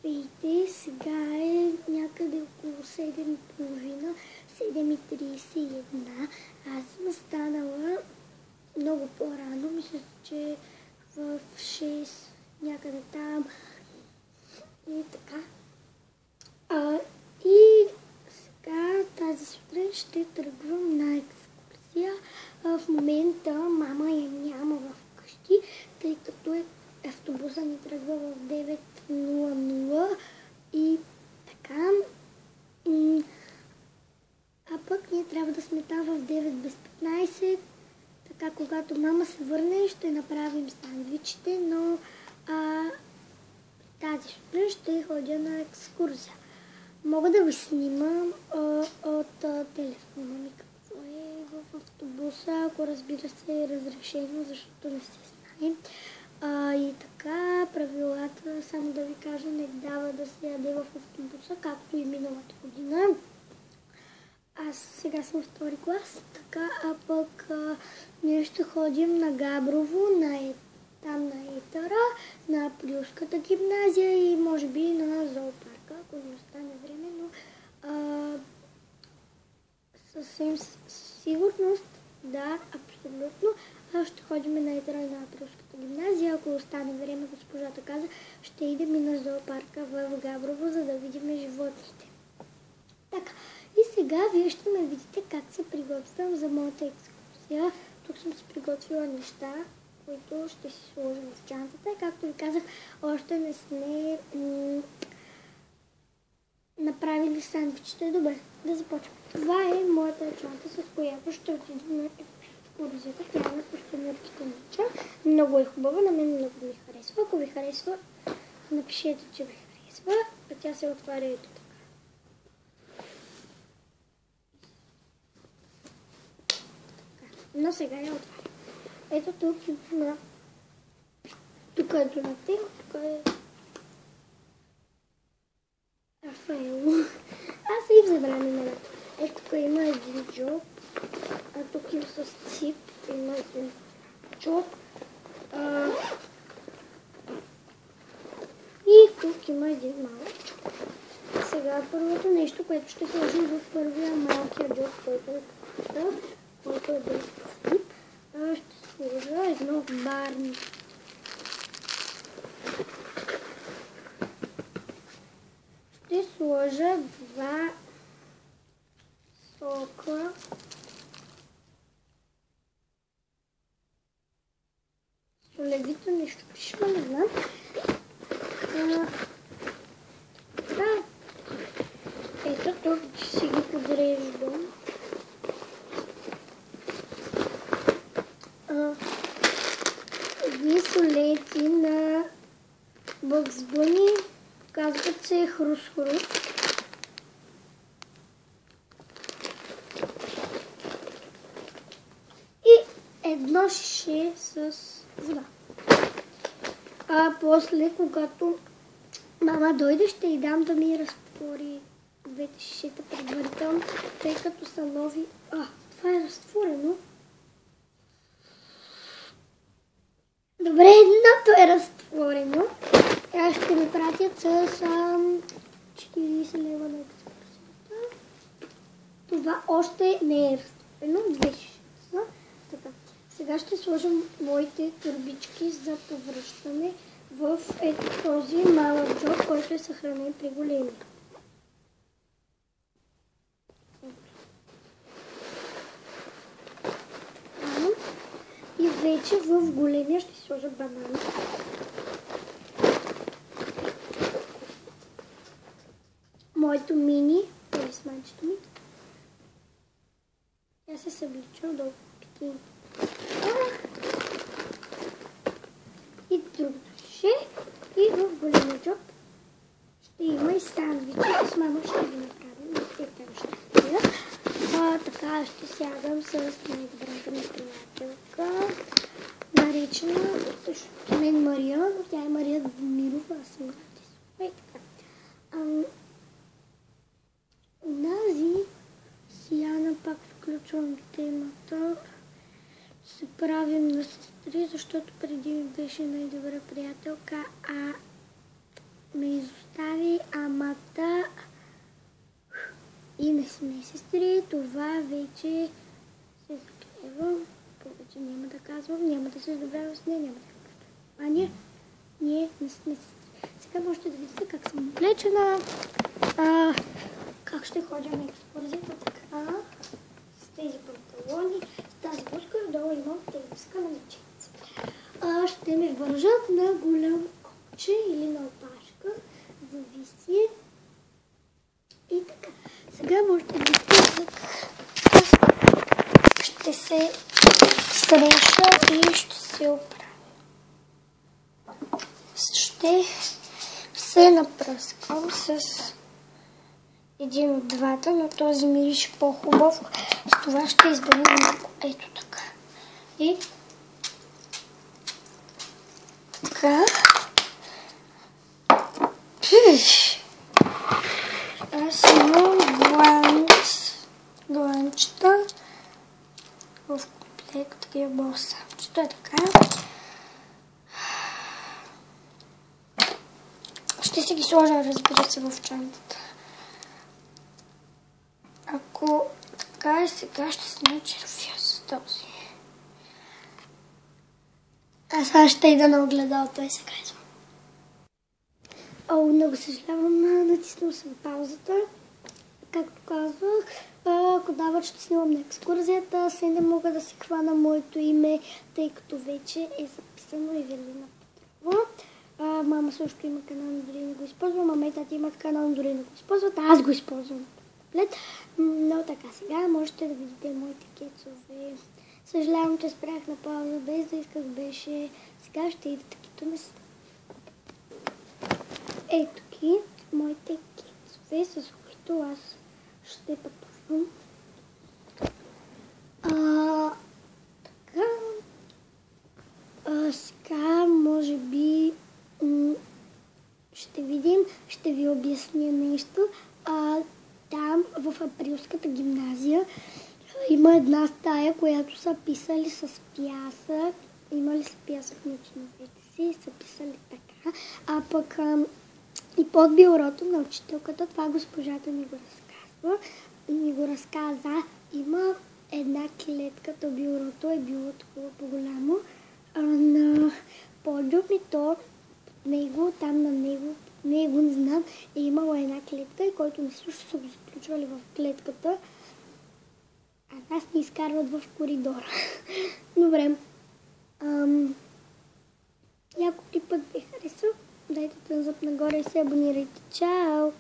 Здравейте, сега е някъде около 7:30, 7:31. Аз съм станала много по-рано, мисля, че в 6 някъде там и така. И сега тази сутрин ще тръгвам на екскурсия. В момента мама я няма вкъщи, тъй като автобуса ни тръгва в 9:00 и така. А пък ние трябва да сме там в 9:15. Така, когато мама се върне, ще направим сандвичите, но тази сутрин ще ходя на екскурсия. Мога да ви снимам от телефона ми какво е в автобуса, ако разбира се е разрешено, защото не се знае. И така, правилата, само да ви кажа, не дава да се яде в автобуса, както и миналата година. Аз сега съм втори клас, така, а пък ние ще ходим на Габрово, там на Етъра, на Априлската гимназия и може би на зоопарка, ако не остане време, но съвсем сигурност, да, абсолютно. Ще ходим на Етъра и на Априлската гимназия, ако остане време, госпожата каза, ще идем и на зоопарка в Габрово, за да видим животните. Така. И сега вие ще ме видите как се приготвям за моята екскурсия. Тук съм си приготвила неща, които ще си сложим в чантата. Както ви казах, още не сме направили сандвичите. Добре, да започвам. Това е моята чанта, с която ще отидем на екскурсията. Тя е на костюмерките Нича. Много е хубава, на мен много ми харесва. Ако ви харесва, напишете, че ви харесва. А тя се отваря ето така. Но сега я отваря. Ето тук има. Тук е Донатело, тук е Рафаело. Аз и забравям имената. Ето тук има един джоб. А тук има с цип. Има един джоб. И тук има един малък джоб. Сега първото нещо, което ще сложим в първия малкия джоб, който е който е без цип. Ще сложа едно барни. Ще сложа 2 сока. Солевито нещо пише, не знам. Ето тук си ги подреждам. Едни солети на Бъгс Бъни, казват се Хрус-Хрус. И едно шише с вода. После, когато мама дойде, ще й дам да ми разтвори двете шишета предварително, тъй като са нови. Това е разтворено. Добре, едното е разтворено. Аз ще ми пратят с 40 лева на екскурсията. Това още не е разтворено. 2 шишета. Така. Сега ще сложим моите турбички за повръщане в ето този малък джоб, който е съхранен при големия. И вече в големия ще сложа банана. Моето мини, талисманчето ми. Тя се съблича до пикин. И другото шише. И в големия джоб ще има и сандвичи. С мама ще ги направим. Така ще сядам с най-добрата ми приятелка, наречена също мен Мария, но тя е Мария Мирова, аз съм Гратисова. И така. Унази Сияна, пак включвам темата, се правим на сестри, защото преди ми беше най-добра приятелка, ме изостави вече се заклевам. Повече няма да казвам, няма да се добравя с нея, няма да казвам. Ние не сме сестри. Сега можете да видите как съм облечена. Как ще ходя на екскурзията, така, с тези панталони, с тази блузка, долу имам тениска на меченица. Ще ме вържат на голямо копче или на опашка, зависи. И така, сега можете да видите как ще се среша и ще се оправя. Ще се напръскам с един от двата, но този мирише по-хубав. С това ще изберем малко. Ето така. И така. Аз имам гланчета в комплект, такива боса. Що е така? Ще си ги сложа, разбира се, в чантата. Ако така е, сега ще се начервя с този. Аз ще ида на огледалото и се казвам. Много съжалявам, натиснал съм паузата. Както казвах, ако дават, ще снимам на екскурзията. Се не мога да си хвана моето име, тъй като вече е записано Евелина Петрова. Мама също има канал, но дори не го използва. Мама и тати имат канал, но дори не го използват. Аз го използвам. Но така, сега можете да видите моите кецове. Съжалявам, че спрях на пауза, без да исках беше. Сега ще идат такито места. Ето ги, моите кецове, с които аз ще пътувам. Така. Сега, може би, ще видим, ще ви обясня нещо. Там, в Априлската гимназия, има една стая, която са писали с пясък. Имали са пясък на чиновете си, са писали така. А пък и под бюрото на учителката, това госпожата ми го разказа, има една клетка, то бюрото е било такова по-голямо. На подиум и то него, там на него не знам, е имала една клетка и който не също са го заключвали в клетката, а нас ни изкарват в коридора. Добре. Някой път ви харесал, дайте тънзъп нагоре и се абонирайте. Чао!